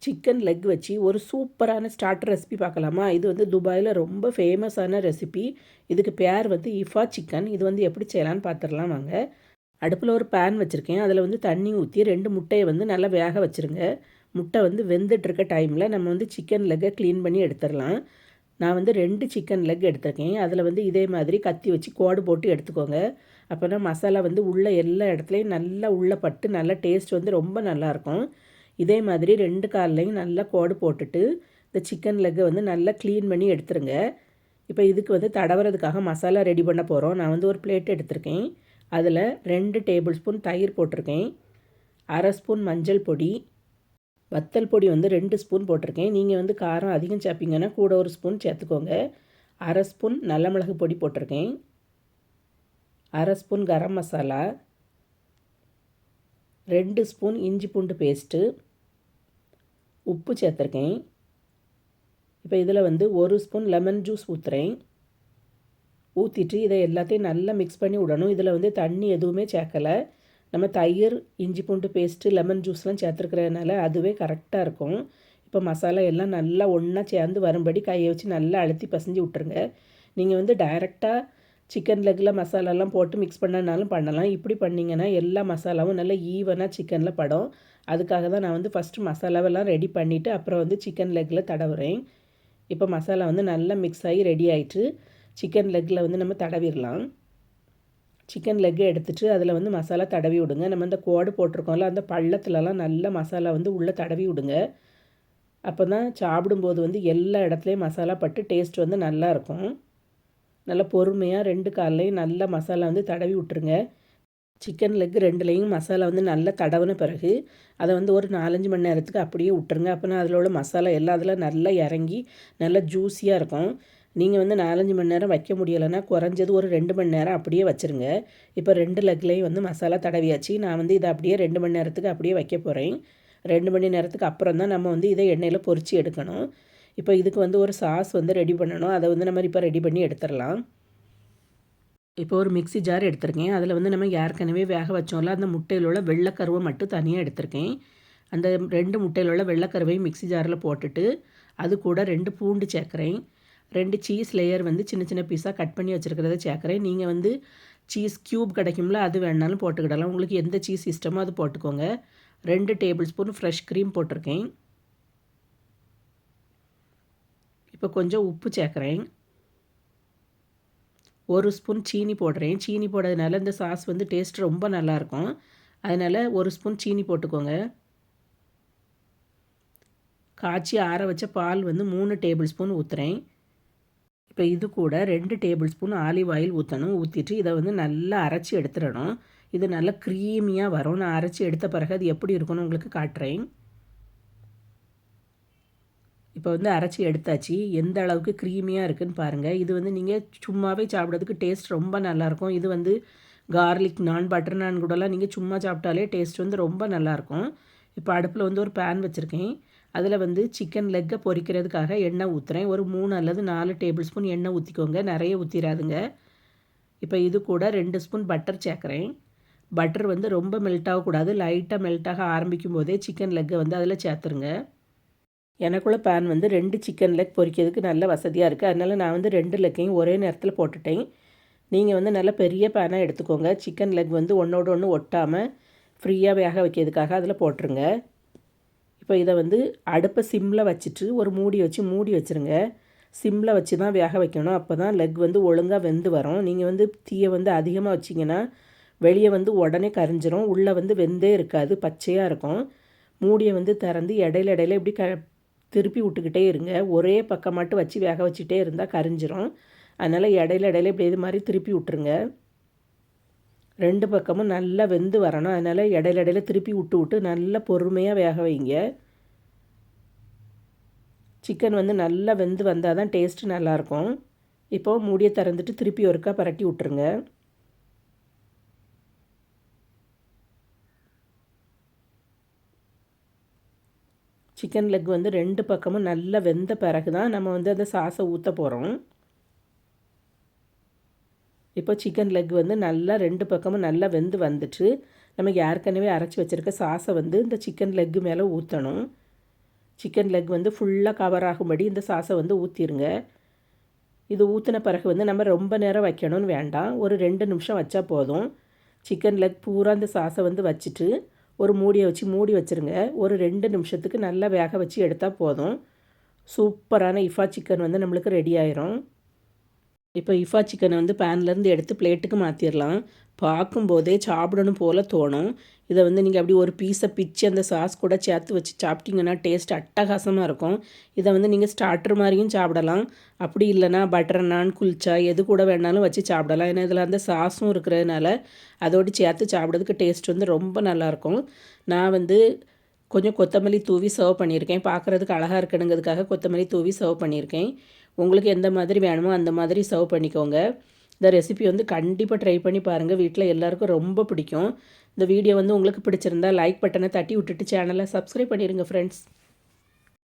Chicken leg வச்சு ஒரு சூப்பரான ஸ்டார்டர் ரெசிபி பார்க்கலாமா? இது வந்து துபாயில் ரொம்ப ஃபேமஸான ரெசிபி. இதுக்கு பேர் வந்து இஃபா சிக்கன். இது வந்து எப்படி செய்யலான்னு பார்த்துடலாம் வாங்க. அடுப்பில் ஒரு பேன் வச்சுருக்கேன். அதில் வந்து தண்ணி ஊற்றி 2 முட்டையை வந்து நல்லா வேக வச்சுருங்க. முட்டை வந்து வெந்துட்டுருக்க டைமில் நம்ம வந்து சிக்கன் லெக்கை க்ளீன் பண்ணி எடுத்துடலாம். நான் வந்து 2 சிக்கன் லெக் எடுத்திருக்கேன். அதில் வந்து இதே மாதிரி கத்தி வச்சு கோடு போட்டு எடுத்துக்கோங்க. அப்போனா மசாலா வந்து உள்ள எல்லா இடத்துலையும் நல்லா உள்ளே பட்டு நல்லா டேஸ்ட் வந்து ரொம்ப நல்லாயிருக்கும். இதே மாதிரி 2 கால்லையும் நல்லா கோடு போட்டுட்டு இந்த சிக்கன் லெக்கை வந்து நல்லா க்ளீன் பண்ணி எடுத்துருங்க. இப்போ இதுக்கு வந்து தடவுறதுக்காக மசாலா ரெடி பண்ண போகிறோம். நான் வந்து ஒரு பிளேட் எடுத்திருக்கேன். அதில் 2 டேபிள் ஸ்பூன் தயிர் போட்டிருக்கேன். 1/2 ஸ்பூன் மஞ்சள் பொடி, வத்தல் பொடி வந்து 2 ஸ்பூன் போட்டிருக்கேன். நீங்கள் வந்து காரம் அதிகம் சேர்ப்பீங்கன்னா கூட ஒரு ஸ்பூன் சேர்த்துக்கோங்க. 1/2 ஸ்பூன் நல்ல மிளகு பொடி போட்டிருக்கேன். 1/2 ஸ்பூன் கரம் மசாலா, 2 ஸ்பூன் இஞ்சி பூண்டு பேஸ்ட்டு, உப்பு சேர்த்துருக்கேன். இப்போ இதில் வந்து 1 ஸ்பூன் லெமன் ஜூஸ் ஊற்றுறேன். ஊற்றிட்டு இதை எல்லாத்தையும் நல்லா மிக்ஸ் பண்ணி விடணும். இதில் வந்து தண்ணி எதுவுமே சேர்க்கலை. நம்ம தயிர், இஞ்சி பூண்டு பேஸ்ட்டு, லெமன் ஜூஸ்லாம் சேர்த்துருக்கிறதுனால அதுவே கரெக்டாக இருக்கும். இப்போ மசாலா எல்லாம் நல்லா ஒன்றா சேர்ந்து வரும்படி கையை வச்சு நல்லா அழுத்தி பசைஞ்சு விட்டுருங்க. நீங்கள் வந்து டைரெக்டாக சிக்கன் லெக்கில் மசாலாலாம் போட்டு மிக்ஸ் பண்ணனாலும் பண்ணலாம். இப்படி பண்ணிங்கன்னா எல்லா மசாலாவும் நல்லா ஈவனாக சிக்கனில் படும். அதுக்காக தான் நான் வந்து ஃபஸ்ட்டு மசாலாவெல்லாம் ரெடி பண்ணிவிட்டு அப்புறம் வந்து சிக்கன் லெக்கில் தடவுறேன். இப்போ மசாலா வந்து நல்லா மிக்ஸ் ஆகி ரெடி ஆகிட்டு சிக்கன் லெக்கில் வந்து நம்ம தடவிடலாம். சிக்கன் லெக்கை எடுத்துகிட்டு அதில் வந்து மசாலா தடவி விடுங்க. நம்ம இந்த கோடு போட்டிருக்கோம்ல அந்த பள்ளத்துலலாம் நல்ல மசாலா வந்து உள்ளே தடவி விடுங்க. அப்போ தான் சாப்பிடும்போது வந்து எல்லா இடத்துலையும் மசாலா பட்டு டேஸ்ட் வந்து நல்லாயிருக்கும். நல்லா பொறுமையாக 2 கால்லையும் நல்லா மசாலா வந்து தடவி விட்டுருங்க. சிக்கன் லெக் 2லேயும் மசாலா வந்து நல்லா தடவின பிறகு அதை வந்து ஒரு 4-5 மணி நேரத்துக்கு அப்படியே விட்டுருங்க. அப்போனா அதில் உள்ள மசாலா எல்லாம் அதில் நல்லா இறங்கி நல்லா ஜூஸியாக இருக்கும். நீங்கள் வந்து 4-5 மணி நேரம் வைக்க முடியலைன்னா குறைஞ்சது ஒரு 2 மணி நேரம் அப்படியே வச்சுருங்க. இப்போ 2 லெக்லேயும் வந்து மசாலா தடவியாச்சு. நான் வந்து இதை அப்படியே 2 மணி நேரத்துக்கு அப்படியே வைக்க போகிறேன். 2 மணி நேரத்துக்கு அப்புறம் தான் நம்ம வந்து இதை எண்ணெயில் பொரித்து எடுக்கணும். இப்போ இதுக்கு வந்து ஒரு சாஸ் வந்து ரெடி பண்ணணும். அதை வந்து நம்ம இப்போ ரெடி பண்ணி எடுத்துடலாம். இப்போ ஒரு மிக்ஸி ஜார் எடுத்திருக்கேன். அதில் வந்து நம்ம ஏற்கனவே வேக வச்சோம்ல அந்த முட்டையில் உள்ள வெள்ளைக்கருவை மட்டும் தனியாக எடுத்திருக்கேன். அந்த 2 முட்டையில் உள்ள வெள்ளைக்கருவையும் மிக்ஸி ஜாரில் போட்டுட்டு அது கூட 2 பூண்டு சேர்க்குறேன். 2 சீஸ் லேயர் வந்து சின்ன சின்ன பீஸாக கட் பண்ணி வச்சுருக்கிறத சேர்க்குறேன். நீங்கள் வந்து சீஸ் க்யூப் கிடைக்கும்ல அது வேணாலும் போட்டுக்கிடலாம். உங்களுக்கு எந்த சீஸ் இஷ்டமோ அது போட்டுக்கோங்க. 2 டேபிள் ஸ்பூன் ஃப்ரெஷ் க்ரீம் போட்டிருக்கேன். இப்போ கொஞ்சம் உப்பு சேர்க்குறேன். 1 ஸ்பூன் சீனி போடுறேன். சீனி போடுறதுனால இந்த சாஸ் வந்து டேஸ்ட் ரொம்ப நல்லாயிருக்கும். அதனால் 1 ஸ்பூன் சீனி போட்டுக்கோங்க. காய்ச்சி ஆற வச்ச பால் வந்து 3 டேபிள் ஸ்பூன் ஊற்றுறேன். இப்போ இது கூட 2 டேபிள் ஸ்பூன் ஆலிவ் ஆயில் ஊற்றணும். ஊற்றிட்டு இதை வந்து நல்லா அரைச்சி எடுத்துடணும். இது நல்லா க்ரீமியாக வரும். நான் அரைச்சி எடுத்த பிறகு அது எப்படி இருக்குன்னு உங்களுக்கு காட்டுறேன். இப்போ வந்து அரைச்சி எடுத்தாச்சு. எந்த அளவுக்கு க்ரீமியாக இருக்குதுன்னு பாருங்கள். இது வந்து நீங்கள் சும்மாவே சாப்பிட்றதுக்கு டேஸ்ட் ரொம்ப நல்லாயிருக்கும். இது வந்து கார்லிக் நான், பட்டர் நான் கூடலாம் நீங்கள் சும்மா சாப்பிட்டாலே டேஸ்ட் வந்து ரொம்ப நல்லாயிருக்கும். இப்போ அடுப்பில் வந்து ஒரு பேன் வச்சுருக்கேன். அதில் வந்து சிக்கன் லெக்கை பொரிக்கிறதுக்காக எண்ணெய் ஊற்றுறேன். ஒரு 3 அல்லது 4 டேபிள் ஸ்பூன் எண்ணெய் ஊற்றிக்கோங்க. நிறைய ஊற்றிடாதுங்க. இப்போ இது கூட 2 ஸ்பூன் பட்டர் சேர்க்குறேன். பட்டர் வந்து ரொம்ப மெல்ட் ஆகக்கூடாது. லைட்டாக மெல்ட் ஆக ஆரம்பிக்கும் போதே சிக்கன் லெக்கை வந்து அதில் சேர்த்துருங்க. எனக்குள்ள பேன் வந்து 2 சிக்கன் லெக் பொரிக்கிறதுக்கு நல்ல வசதியாக இருக்குது. அதனால் நான் வந்து 2 லெக்கையும் ஒரே நேரத்தில் போட்டுட்டேன். நீங்கள் வந்து நல்ல பெரிய பேனாக எடுத்துக்கோங்க. சிக்கன் லெக் வந்து ஒன்றோடு ஒன்று ஒட்டாமல் ஃப்ரீயாக வேக வைக்கிறதுக்காக அதில் போட்டுருங்க. இப்போ இதை வந்து அடுப்பை சிம்மில் வச்சுட்டு ஒரு மூடி வச்சு மூடி வச்சுருங்க. சிம்மில் வச்சு தான் வேக வைக்கணும். அப்போ தான் லெக் வந்து ஒழுங்காக வெந்து வரும். நீங்கள் வந்து தீயை வந்து அதிகமாக வச்சிங்கன்னா வெளியே வந்து உடனே கரிஞ்சிரும். உள்ளே வந்து வெந்தே இருக்காது, பச்சையாக இருக்கும். மூடியை வந்து திறந்து இடையில இப்படி திருப்பி விட்டுக்கிட்டே இருங்க. ஒரே பக்கம் மட்டும் வச்சு வேக வச்சுட்டே இருந்தால் கரிஞ்சிரும். அதனால் இடையில இப்படி இது மாதிரி திருப்பி விட்டுருங்க. 2 பக்கமும் நல்லா வெந்து வரணும். அதனால் இடையில திருப்பி விட்டு நல்லா பொறுமையாக வேக வைங்க. சிக்கன் வந்து நல்லா வெந்து வந்தால் தான் டேஸ்ட்டு நல்லாயிருக்கும். இப்போது மூடியை திறந்துட்டு திருப்பி ஒருக்கா பரட்டி விட்டுருங்க. சிக்கன் லெக் வந்து 2 பக்கமும் நல்லா வெந்த பிறகு தான் நம்ம வந்து அந்த சாஸை ஊற்ற போகிறோம். இப்போ சிக்கன் லெக் வந்து நல்லா 2 பக்கமும் நல்லா வெந்து வந்துட்டு நம்ம ஏற்கனவே அரைச்சி வச்சுருக்க சாஸை வந்து இந்த சிக்கன் லெக்கு மேலே ஊற்றணும். சிக்கன் லெக் வந்து ஃபுல்லாக கவர் ஆகும்படி இந்த சாஸை வந்து ஊற்றிடுங்க. இது ஊற்றின பிறகு வந்து நம்ம ரொம்ப நேரம் வைக்கணும்னு வேண்டாம், ஒரு 2 நிமிஷம் வச்சா போதும். சிக்கன் லெக் பூரா இந்த சாஸை வந்து வச்சுட்டு ஒரு மூடியை வச்சு மூடி வச்சுருங்க. ஒரு 2 நிமிஷத்துக்கு நல்லா வேக வச்சு எடுத்தால் போதும். சூப்பரான இஃபா சிக்கன் வந்து நம்மளுக்கு ரெடி ஆயிரும். இப்போ இஃபா சிக்கனை வந்து பேன்லேருந்து எடுத்து பிளேட்டுக்கு மாற்றிடலாம். பார்க்கும்போதே சாப்பிடணும் போல் தோணும். இதை வந்து நீங்கள் அப்படி ஒரு பீஸை பிச்சு அந்த சாஸ் கூட சேர்த்து வச்சு சாப்பிட்டிங்கன்னா டேஸ்ட் அட்டகாசமாக இருக்கும். இதை வந்து நீங்கள் ஸ்டார்டர் மாதிரியும் சாப்பிடலாம். அப்படி இல்லைனா பட்டர் நான், குல்ச்சா எது கூட வேணாலும் வச்சு சாப்பிடலாம். ஏன்னா இதில் அந்த சாஸும் இருக்கிறதுனால அதோடு சேர்த்து சாப்பிட்றதுக்கு டேஸ்ட் வந்து ரொம்ப நல்லாயிருக்கும். நான் வந்து கொஞ்சம் கொத்தமல்லி தூவி சர்வ் பண்ணியிருக்கேன். பார்க்குறதுக்கு அழகாக இருக்கணுங்கிறதுக்காக கொத்தமல்லி தூவி சர்வ் பண்ணியிருக்கேன். உங்களுக்கு எந்த மாதிரி வேணுமோ அந்த மாதிரி சர்வ் பண்ணிக்கோங்க. இந்த ரெசிபி வந்து கண்டிப்பாக ட்ரை பண்ணி பாருங்கள். வீட்டில் எல்லாருக்கும் ரொம்ப பிடிக்கும். இந்த வீடியோ வந்து உங்களுக்கு பிடிச்சிருந்தா லைக் பட்டனை தட்டி விட்டுட்டு சேனலை சப்ஸ்கிரைப் பண்ணிடுங்க ஃப்ரெண்ட்ஸ்.